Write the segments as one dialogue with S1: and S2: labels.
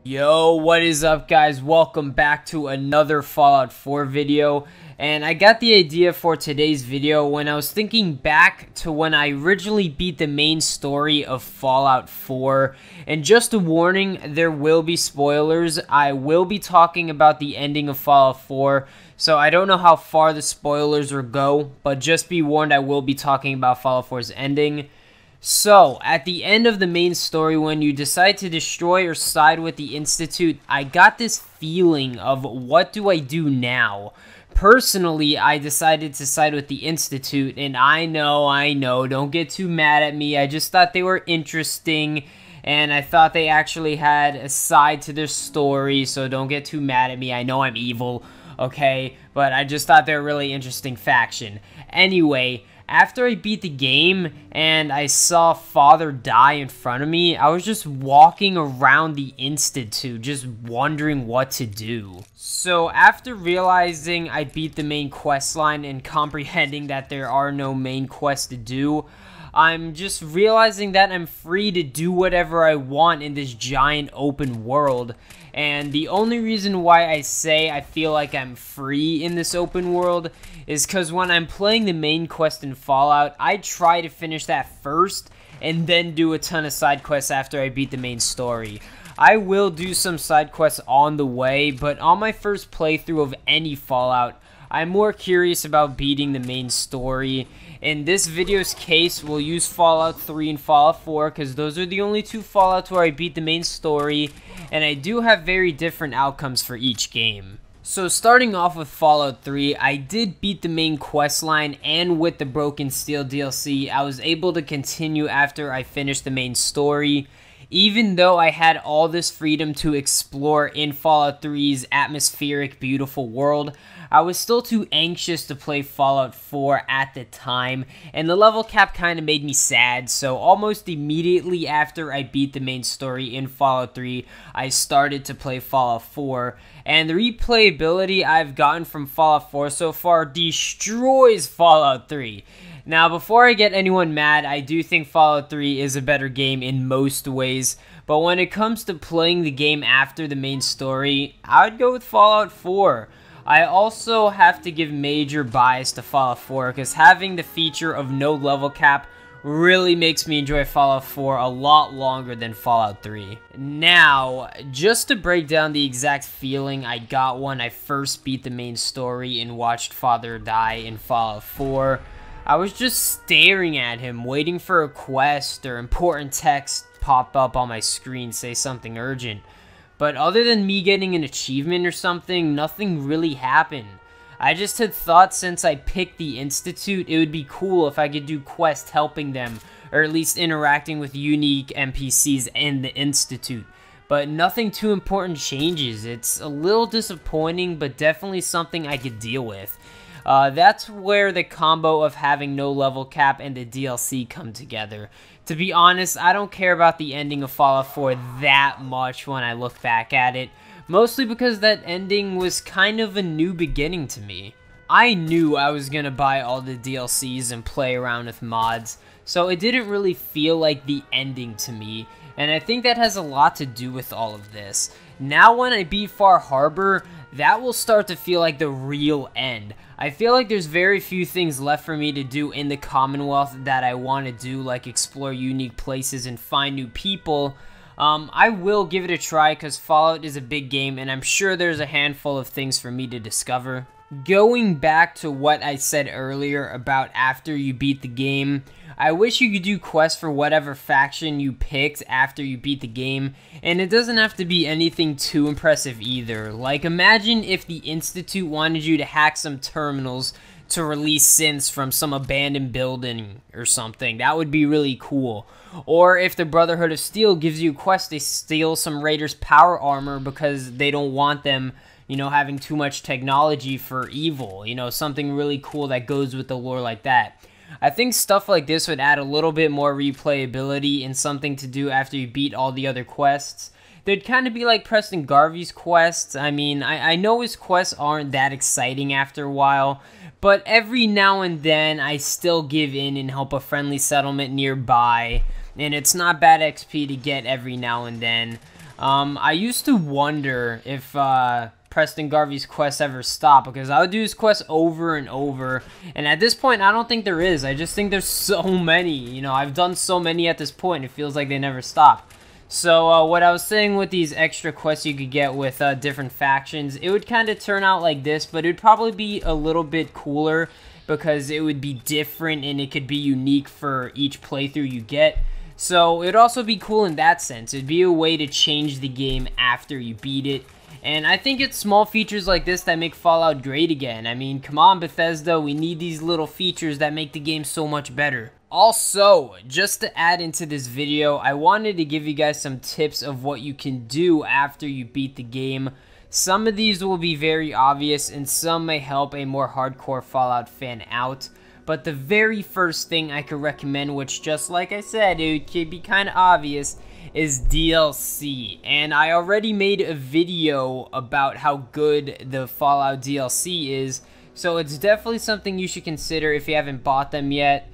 S1: Yo, what is up guys? Welcome back to another Fallout 4 video. And I got the idea for today's video when I was thinking back to when I originally beat the main story of Fallout 4. And just a warning, there will be spoilers. I will be talking about the ending of Fallout 4. So I don't know how far the spoilers will go, but just be warned, I will be talking about Fallout 4's ending. So, at the end of the main story, when you decide to destroy or side with the Institute, I got this feeling of what do I do now? Personally, I decided to side with the Institute, and I know, don't get too mad at me. I just thought they were interesting, and I thought they actually had a side to their story, so don't get too mad at me. I know I'm evil, okay? But I just thought they were a really interesting faction. Anyway, after I beat the game and I saw Father die in front of me, I was just walking around the Institute, just wondering what to do. So after realizing I beat the main quest line and comprehending that there are no main quests to do, I'm just realizing that I'm free to do whatever I want in this giant open world. And the only reason why I say I feel like I'm free in this open world is because when I'm playing the main quest in Fallout, I try to finish that first and then do a ton of side quests after I beat the main story. I will do some side quests on the way, but on my first playthrough of any Fallout, I'm more curious about beating the main story. In this video's case, we'll use Fallout 3 and Fallout 4 because those are the only two Fallouts where I beat the main story, and I do have very different outcomes for each game. So starting off with Fallout 3, I did beat the main quest line, and with the Broken Steel DLC, I was able to continue after I finished the main story. Even though I had all this freedom to explore in Fallout 3's atmospheric, beautiful world, I was still too anxious to play Fallout 4 at the time, and the level cap kind of made me sad, so almost immediately after I beat the main story in Fallout 3, I started to play Fallout 4, and the replayability I've gotten from Fallout 4 so far destroys Fallout 3. Now, before I get anyone mad, I do think Fallout 3 is a better game in most ways, but when it comes to playing the game after the main story, I would go with Fallout 4. I also have to give major bias to Fallout 4 because having the feature of no level cap really makes me enjoy Fallout 4 a lot longer than Fallout 3. Now, just to break down the exact feeling I got when I first beat the main story and watched Father die in Fallout 4, I was just staring at him, waiting for a quest or important text pop up on my screen, say something urgent. But other than me getting an achievement or something, nothing really happened. I just had thought since I picked the Institute, it would be cool if I could do quests helping them, or at least interacting with unique NPCs in the Institute. But nothing too important changes. It's a little disappointing, but definitely something I could deal with. That's where the combo of having no level cap and the DLC come together. To be honest, I don't care about the ending of Fallout 4 that much when I look back at it, mostly because that ending was kind of a new beginning to me. I knew I was gonna buy all the DLCs and play around with mods, so it didn't really feel like the ending to me, and I think that has a lot to do with all of this. Now when I beat Far Harbor, that will start to feel like the real end. I feel like there's very few things left for me to do in the Commonwealth that I want to do, like explore unique places and find new people. I will give it a try because Fallout is a big game and I'm sure there's a handful of things for me to discover. Going back to what I said earlier about after you beat the game, I wish you could do quests for whatever faction you picked after you beat the game, and it doesn't have to be anything too impressive either. Like, imagine if the Institute wanted you to hack some terminals to release synths from some abandoned building or something. That would be really cool. Or if the Brotherhood of Steel gives you a quest to steal some Raiders' power armor because they don't want them, you know, having too much technology for evil. You know, something really cool that goes with the lore like that. I think stuff like this would add a little bit more replayability and something to do after you beat all the other quests. They'd kind of be like Preston Garvey's quests. I mean, I know his quests aren't that exciting after a while, but every now and then I still give in and help a friendly settlement nearby, and it's not bad XP to get every now and then. I used to wonder if Preston Garvey's quests ever stop, because I would do his quests over and over, and at this point I don't think there is. I just think there's so many. You know, I've done so many at this point, it feels like they never stop. So what I was saying with these extra quests you could get with different factions, it would kind of turn out like this, but it would probably be a little bit cooler because it would be different and it could be unique for each playthrough you get. So it'd also be cool in that sense. It'd be a way to change the game after you beat it. And I think it's small features like this that make Fallout great again. I mean, come on, Bethesda, we need these little features that make the game so much better. Also, just to add into this video, I wanted to give you guys some tips of what you can do after you beat the game. Some of these will be very obvious, and some may help a more hardcore Fallout fan out. But the very first thing I could recommend, which just like I said, it could be kind of obvious, is DLC. And I already made a video about how good the Fallout DLC is, so it's definitely something you should consider if you haven't bought them yet.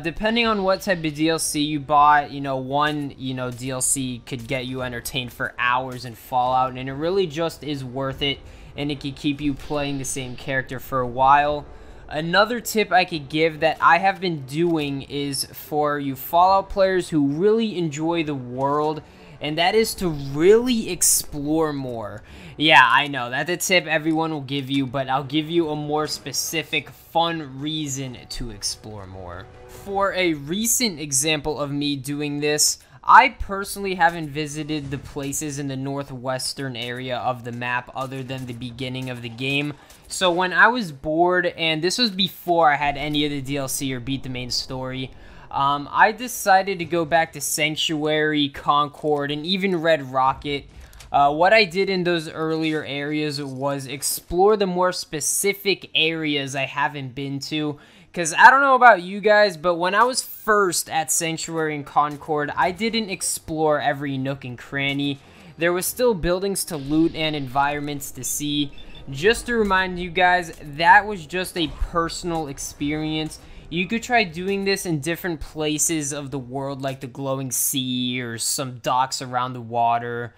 S1: Depending on what type of DLC you bought, one, DLC could get you entertained for hours in Fallout, and it really just is worth it, and it can keep you playing the same character for a while. Another tip I could give that I have been doing is for you Fallout players who really enjoy the world, and that is to really explore more. Yeah, I know, that's a tip everyone will give you, but I'll give you a more specific, fun reason to explore more. For a recent example of me doing this, I personally haven't visited the places in the northwestern area of the map other than the beginning of the game. So when I was bored, and this was before I had any of the DLC or beat the main story, I decided to go back to Sanctuary, Concord, and even Red Rocket. What I did in those earlier areas was explore the more specific areas I haven't been to. Because I don't know about you guys, but when I was first at Sanctuary and Concord, I didn't explore every nook and cranny. There was still buildings to loot and environments to see. Just to remind you guys, that was just a personal experience. You could try doing this in different places of the world, like the glowing sea or some docks around the water.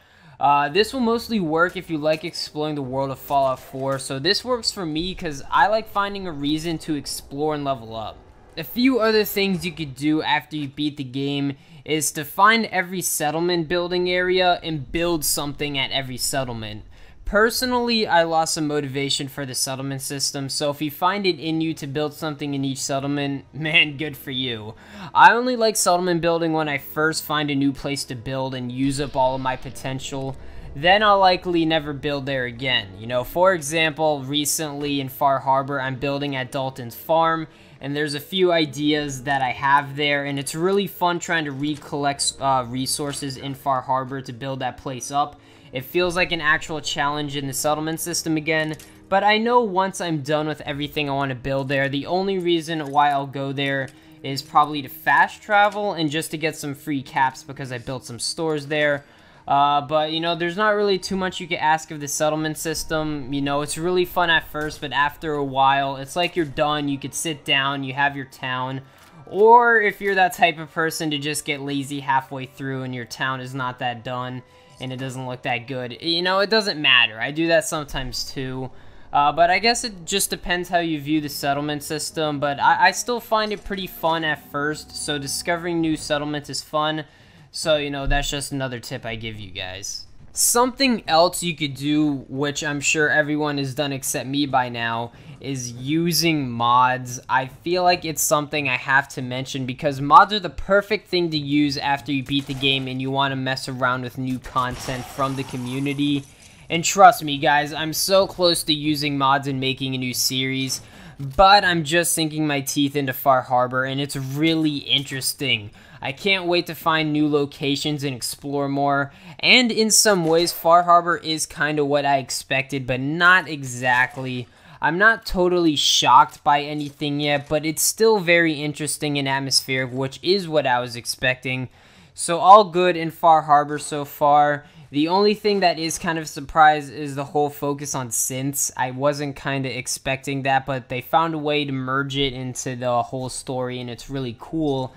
S1: This will mostly work if you like exploring the world of Fallout 4, so this works for me because I like finding a reason to explore and level up. A few other things you could do after you beat the game is to find every settlement building area and build something at every settlement. Personally, I lost some motivation for the settlement system, so if you find it in you to build something in each settlement, man, good for you. I only like settlement building when I first find a new place to build and use up all of my potential. Then I'll likely never build there again. For example, recently in Far Harbor, I'm building at Dalton's farm, and there's a few ideas that I have there, and it's really fun trying to recollect resources in Far Harbor to build that place up. It feels like an actual challenge in the settlement system again, but I know once I'm done with everything I want to build there, the only reason why I'll go there is probably to fast travel and just to get some free caps because I built some stores there. But there's not really too much you can ask of the settlement system. It's really fun at first, but after a while, it's like you're done. You could sit down, you have your town. Or if you're that type of person to just get lazy halfway through and your town is not that done and it doesn't look that good, it doesn't matter. I do that sometimes too. But I guess it just depends how you view the settlement system, but I still find it pretty fun at first, so discovering new settlements is fun. So, that's just another tip I give you guys. Something else you could do, which I'm sure everyone has done except me by now, is using mods. I feel like it's something I have to mention because mods are the perfect thing to use after you beat the game and you want to mess around with new content from the community. And trust me guys, I'm so close to using mods and making a new series, but I'm just sinking my teeth into Far Harbor and it's really interesting. I can't wait to find new locations and explore more, and in some ways Far Harbor is kind of what I expected, but not exactly. I'm not totally shocked by anything yet, but it's still very interesting and atmospheric, which is what I was expecting. So all good in Far Harbor so far. The only thing that is kind of a surprise is the whole focus on synths. I wasn't kind of expecting that, but they found a way to merge it into the whole story, and it's really cool.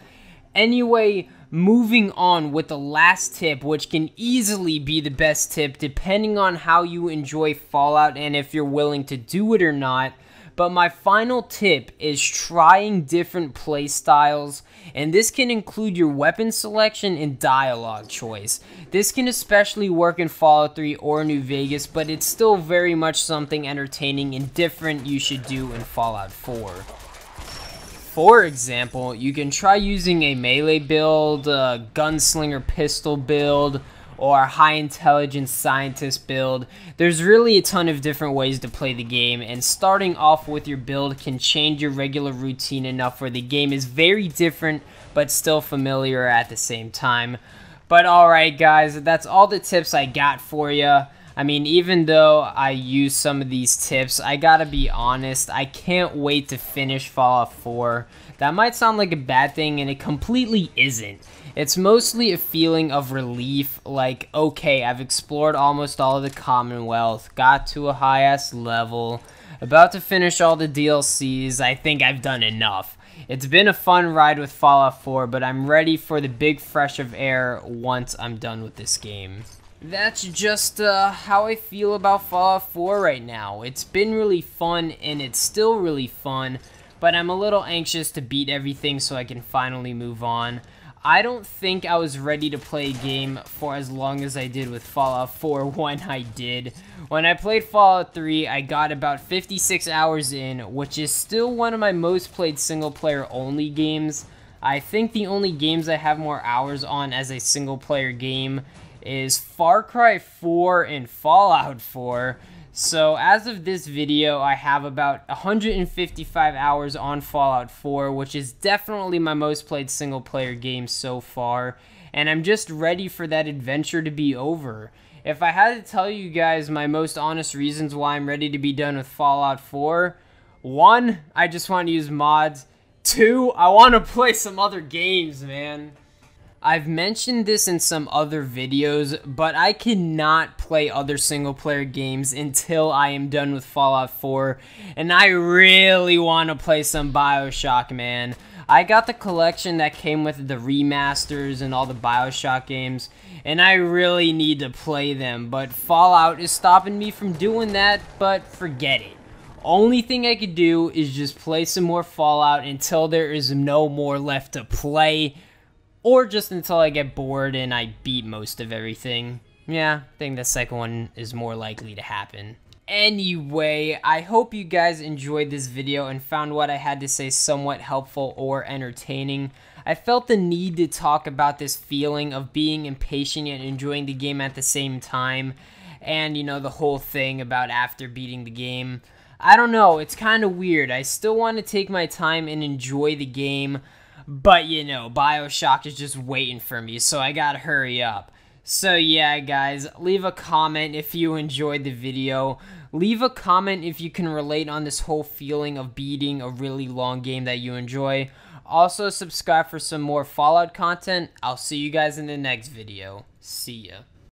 S1: Anyway, moving on with the last tip, which can easily be the best tip depending on how you enjoy Fallout and if you're willing to do it or not. But my final tip is trying different playstyles, and this can include your weapon selection and dialogue choice. This can especially work in Fallout 3 or New Vegas, but it's still very much something entertaining and different you should do in Fallout 4. For example, you can try using a melee build, a gunslinger pistol build, or a high intelligence scientist build. There's really a ton of different ways to play the game, and starting off with your build can change your regular routine enough where the game is very different but still familiar at the same time. But alright guys, that's all the tips I got for you. I mean, even though I use some of these tips, I gotta be honest, I can't wait to finish Fallout 4. That might sound like a bad thing, and it completely isn't. It's mostly a feeling of relief, like, okay, I've explored almost all of the Commonwealth, got to a high-ass level, about to finish all the DLCs, I think I've done enough. It's been a fun ride with Fallout 4, but I'm ready for the big fresh of air once I'm done with this game. That's just how I feel about Fallout 4 right now. It's been really fun, and it's still really fun, but I'm a little anxious to beat everything so I can finally move on. I don't think I was ready to play a game for as long as I did with Fallout 4 when I did. When I played Fallout 3, I got about 56 hours in, which is still one of my most played single-player only games. I think the only games I have more hours on as a single-player game is Far Cry 4 and Fallout 4. So as of this video, I have about 155 hours on Fallout 4, which is definitely my most played single player game so far, and I'm just ready for that adventure to be over. If I had to tell you guys my most honest reasons why I'm ready to be done with Fallout 4, 1, I just want to use mods. 2, I want to play some other games, man. I've mentioned this in some other videos, but I cannot play other single-player games until I am done with Fallout 4, and I really want to play some BioShock, man. I got the collection that came with the remasters and all the BioShock games, and I really need to play them, but Fallout is stopping me from doing that, but forget it. Only thing I could do is just play some more Fallout until there is no more left to play, or just until I get bored and I beat most of everything. Yeah, I think the second one is more likely to happen. Anyway, I hope you guys enjoyed this video and found what I had to say somewhat helpful or entertaining. I felt the need to talk about this feeling of being impatient and enjoying the game at the same time, and, you know, the whole thing about after beating the game. I don't know, it's kind of weird. I still want to take my time and enjoy the game, but, you know, BioShock is just waiting for me, so I gotta hurry up. So, yeah, guys, leave a comment if you enjoyed the video. Leave a comment if you can relate on this whole feeling of beating a really long game that you enjoy. Also, subscribe for some more Fallout content. I'll see you guys in the next video. See ya.